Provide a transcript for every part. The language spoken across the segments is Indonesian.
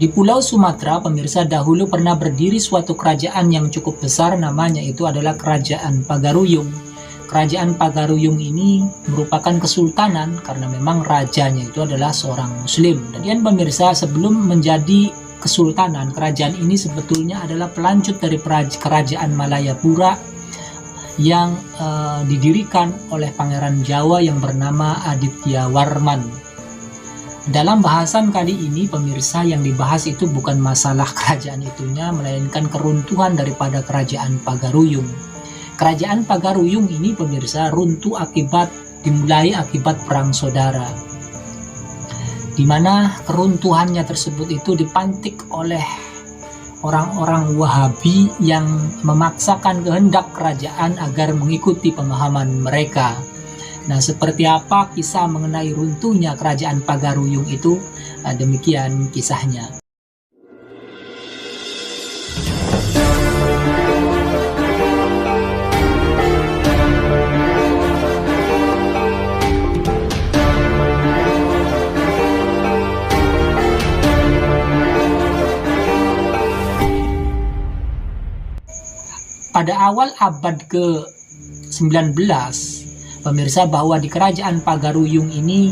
Di Pulau Sumatera, pemirsa, dahulu pernah berdiri suatu kerajaan yang cukup besar, namanya itu adalah Kerajaan Pagaruyung. Kerajaan Pagaruyung ini merupakan kesultanan karena memang rajanya itu adalah seorang muslim. Dan pemirsa, sebelum menjadi kesultanan, kerajaan ini sebetulnya adalah pelanjut dari kerajaan Malayapura yang didirikan oleh Pangeran Jawa yang bernama Aditya Warman. Dalam bahasan kali ini, pemirsa, yang dibahas itu bukan masalah kerajaan itunya, melainkan keruntuhan daripada Kerajaan Pagaruyung. Kerajaan Pagaruyung ini, pemirsa, runtuh dimulai akibat perang saudara, di mana keruntuhannya tersebut itu dipantik oleh orang-orang Wahabi yang memaksakan kehendak kerajaan agar mengikuti pemahaman mereka. Nah, seperti apa kisah mengenai runtuhnya Kerajaan Pagaruyung itu? Demikian kisahnya. Pada awal abad ke-19, pemirsa, bahwa di Kerajaan Pagaruyung ini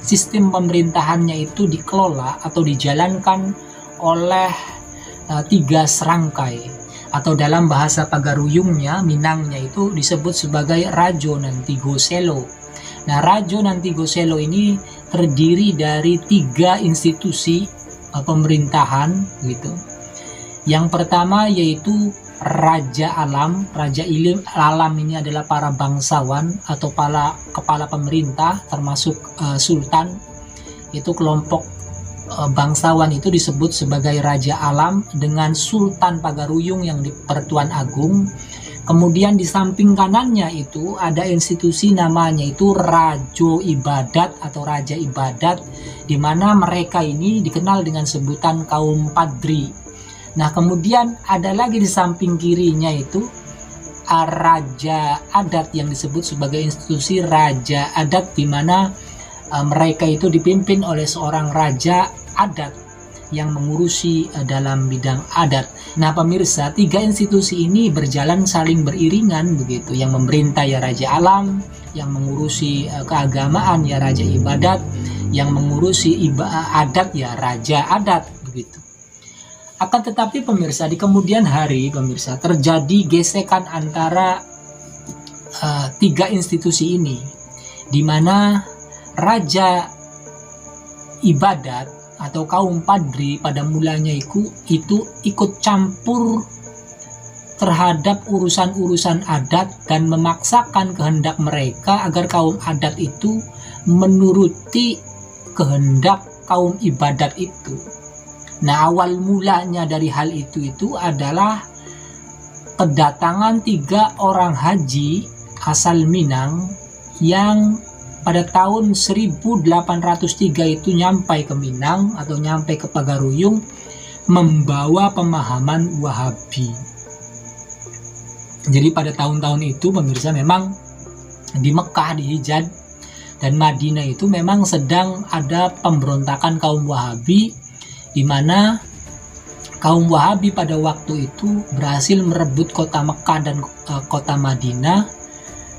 sistem pemerintahannya itu dikelola atau dijalankan oleh 3 serangkai, atau dalam bahasa Pagaruyungnya, Minangnya itu disebut sebagai Rajo Nantigoselo. Nah, Rajo Nantigoselo ini terdiri dari 3 institusi pemerintahan gitu. Yang pertama yaitu Raja Alam. Raja Alam ini adalah para bangsawan atau para kepala pemerintah, termasuk sultan. Itu kelompok bangsawan itu disebut sebagai Raja Alam, dengan Sultan Pagaruyung yang di Pertuan Agung. Kemudian di samping kanannya itu ada institusi namanya itu Rajo Ibadat atau Raja Ibadat, di mana mereka ini dikenal dengan sebutan kaum Padri. Nah, kemudian ada lagi di samping kirinya itu Raja Adat yang disebut sebagai institusi Raja Adat, di mana mereka itu dipimpin oleh seorang Raja Adat yang mengurusi dalam bidang adat. Nah, pemirsa, 3 institusi ini berjalan saling beriringan begitu. Yang memerintah ya Raja Alam, yang mengurusi keagamaan ya Raja Ibadat, yang mengurusi adat ya Raja Adat begitu. Akan tetapi pemirsa, di kemudian hari pemirsa terjadi gesekan antara 3 institusi ini, di mana Raja Ibadat atau kaum Padri pada mulanya itu ikut campur terhadap urusan-urusan adat dan memaksakan kehendak mereka agar kaum adat itu menuruti kehendak kaum Ibadat itu. Nah, awal mulanya dari hal itu adalah kedatangan 3 orang haji asal Minang yang pada tahun 1803 itu nyampai ke Minang atau nyampai ke Pagaruyung membawa pemahaman Wahabi. Jadi pada tahun-tahun itu pemirsa, memang di Mekah, di Hijaz dan Madinah itu memang sedang ada pemberontakan kaum Wahabi, di mana kaum Wahabi pada waktu itu berhasil merebut kota Mekah dan kota Madinah,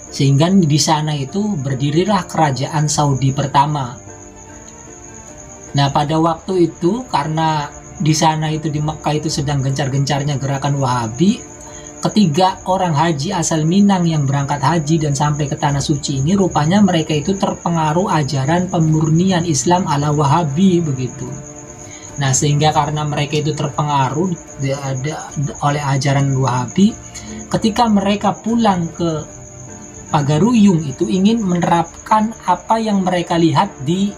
sehingga di sana itu berdirilah kerajaan Saudi pertama. Nah, pada waktu itu karena di sana itu di Mekah itu sedang gencar-gencarnya gerakan Wahabi, 3 orang haji asal Minang yang berangkat haji dan sampai ke Tanah Suci ini rupanya mereka itu terpengaruh ajaran pemurnian Islam ala Wahabi begitu. Nah, sehingga karena mereka itu terpengaruh oleh ajaran Wahabi, ketika mereka pulang ke Pagaruyung itu ingin menerapkan apa yang mereka lihat di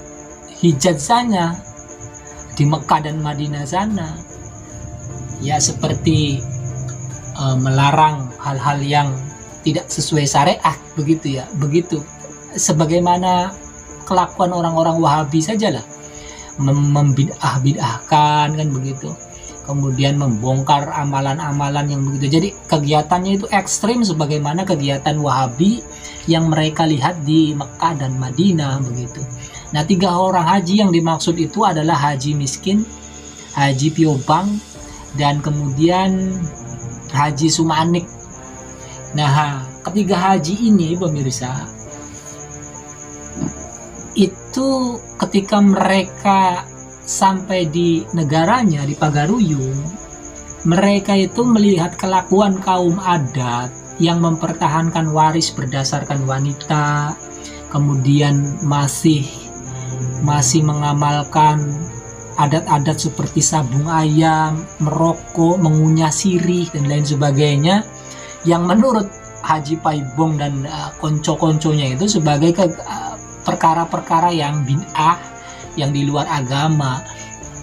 Hijaz sana, di Mekah dan Madinah sana. Ya, seperti melarang hal-hal yang tidak sesuai syariat begitu ya, begitu. Sebagaimana kelakuan orang-orang Wahabi sajalah. Membid'ah-bid'ahkan kan begitu, kemudian membongkar amalan-amalan yang begitu. Jadi kegiatannya itu ekstrim sebagaimana kegiatan Wahabi yang mereka lihat di Mekah dan Madinah begitu. Nah, 3 orang haji yang dimaksud itu adalah haji miskin, Haji Piobang, dan kemudian Haji Sumanik. Nah, ketiga haji ini pemirsa, itu ketika mereka sampai di negaranya, di Pagaruyung, mereka itu melihat kelakuan kaum adat yang mempertahankan waris berdasarkan wanita, kemudian masih mengamalkan adat-adat seperti sabung ayam, merokok, mengunyah sirih, dan lain sebagainya, yang menurut Haji Paibong dan konco-konconya itu sebagai perkara-perkara yang bid'ah, yang di luar agama.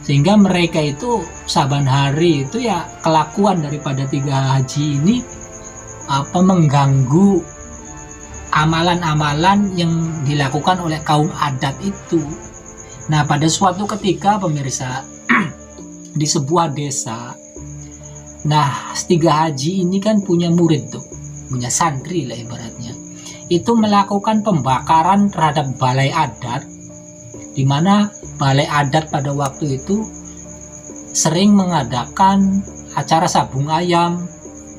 Sehingga mereka itu saban hari itu ya kelakuan daripada tiga haji ini mengganggu amalan-amalan yang dilakukan oleh kaum adat itu. Nah, pada suatu ketika pemirsa, di sebuah desa, nah tiga haji ini kan punya murid tuh, punya santri lah ibaratnya, itu melakukan pembakaran terhadap balai adat, di mana balai adat pada waktu itu sering mengadakan acara sabung ayam,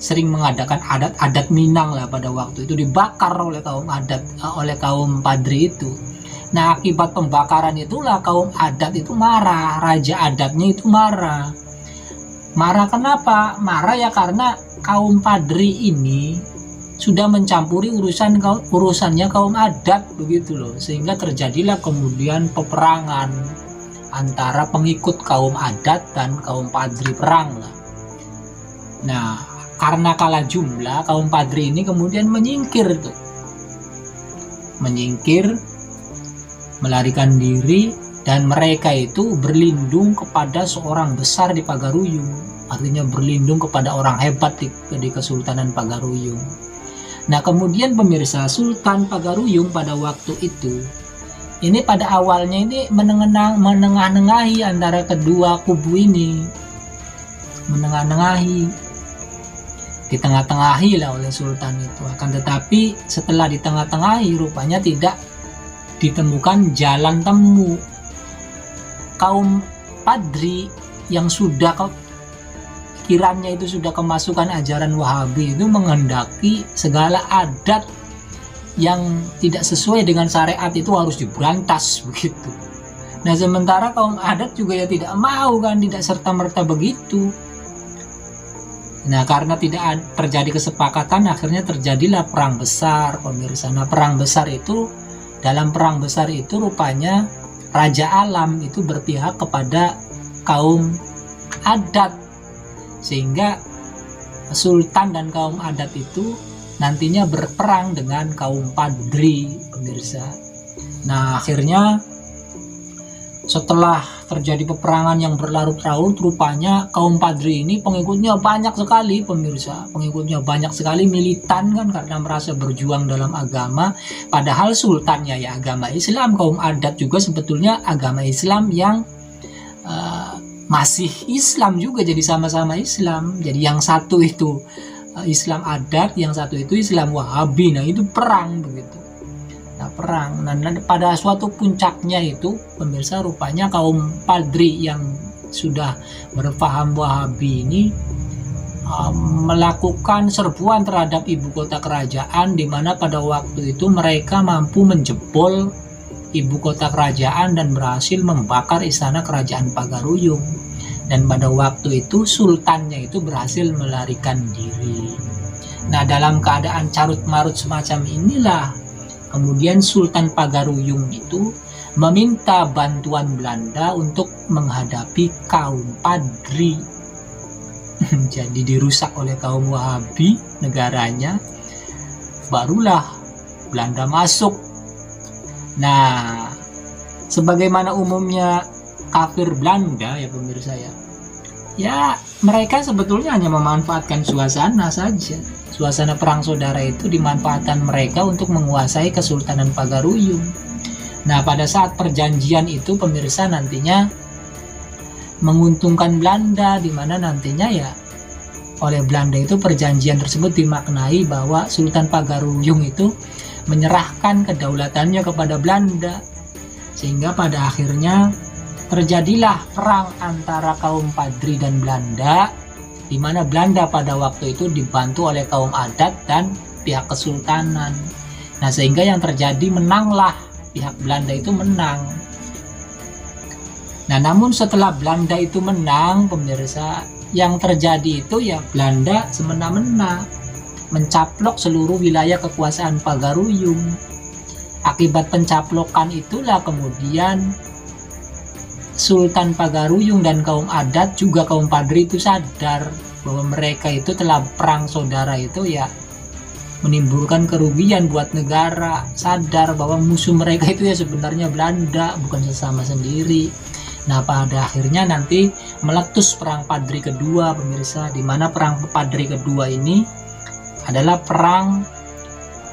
sering mengadakan adat-adat Minang lah pada waktu itu, dibakar oleh kaum adat, oleh kaum padri itu. Nah, akibat pembakaran itulah kaum adat itu marah, raja adatnya itu marah. Marah kenapa? Marah ya karena kaum padri ini sudah mencampuri urusannya kaum adat begitu loh, sehingga terjadilah kemudian peperangan antara pengikut kaum adat dan kaum padri, perang lah. Nah, karena kalah jumlah, kaum padri ini kemudian menyingkir, melarikan diri, dan mereka itu berlindung kepada seorang besar di Pagaruyung, artinya berlindung kepada orang hebat di Kesultanan Pagaruyung. Nah, kemudian pemirsa, Sultan Pagaruyung pada waktu itu, ini pada awalnya ini menengah-nengahi antara kedua kubu ini, ditengah-tengahi lah oleh Sultan itu. Akan tetapi setelah ditengah-tengahi, rupanya tidak ditemukan jalan temu. Kaum padri yang sudah pikirannya itu sudah kemasukan ajaran Wahabi itu menghendaki segala adat yang tidak sesuai dengan syariat itu harus diberantas begitu. Nah, sementara kaum adat juga ya tidak mau kan, tidak serta-merta begitu. Nah, karena tidak terjadi kesepakatan, akhirnya terjadilah perang besar pemirsa. Nah, dalam perang besar itu rupanya Raja Alam itu berpihak kepada kaum adat, sehingga Sultan dan kaum adat itu nantinya berperang dengan kaum padri pemirsa. Nah, akhirnya setelah terjadi peperangan yang berlarut-larut, rupanya kaum padri ini pengikutnya banyak sekali pemirsa, militan kan, karena merasa berjuang dalam agama. Padahal sultannya ya agama Islam, kaum adat juga sebetulnya agama Islam yang masih Islam juga, jadi sama-sama Islam. Jadi yang satu itu Islam adat, yang satu itu Islam Wahabi. Nah, itu perang begitu. Perang. Nah, pada suatu puncaknya itu pemirsa, rupanya kaum padri yang sudah berpaham Wahabi ini melakukan serbuan terhadap ibu kota kerajaan, di mana pada waktu itu mereka mampu menjebol ibu kota kerajaan dan berhasil membakar istana kerajaan Pagaruyung. Dan pada waktu itu sultannya itu berhasil melarikan diri. Nah, dalam keadaan carut marut semacam inilah kemudian Sultan Pagaruyung itu meminta bantuan Belanda untuk menghadapi kaum padri. Jadi dirusak oleh kaum Wahabi negaranya, barulah Belanda masuk. Nah, sebagaimana umumnya kafir Belanda ya pemirsa ya mereka sebetulnya hanya memanfaatkan suasana saja. Suasana perang saudara itu dimanfaatkan mereka untuk menguasai Kesultanan Pagaruyung. Nah, pada saat perjanjian itu pemirsa nantinya menguntungkan Belanda, di mana nantinya ya oleh Belanda itu perjanjian tersebut dimaknai bahwa Sultan Pagaruyung itu menyerahkan kedaulatannya kepada Belanda, sehingga pada akhirnya terjadilah perang antara kaum Padri dan Belanda, di mana Belanda pada waktu itu dibantu oleh kaum adat dan pihak kesultanan. Nah, sehingga yang terjadi menanglah, pihak Belanda itu menang. Nah, namun setelah Belanda itu menang, pemirsa, yang terjadi itu ya Belanda semena-mena mencaplok seluruh wilayah kekuasaan Pagaruyung. Akibat pencaplokan itulah kemudian Sultan Pagaruyung dan kaum adat juga kaum Padri itu sadar bahwa mereka itu telah perang saudara itu ya menimbulkan kerugian buat negara, sadar bahwa musuh mereka itu ya sebenarnya Belanda, bukan sesama sendiri. Nah, pada akhirnya nanti meletus perang Padri kedua, pemirsa, di mana perang Padri kedua ini adalah perang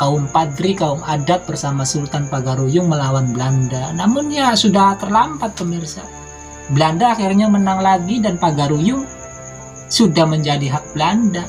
kaum Padri, kaum adat bersama Sultan Pagaruyung melawan Belanda. Namun ya sudah terlambat, pemirsa. Belanda akhirnya menang lagi dan Pagaruyung sudah menjadi hak Belanda.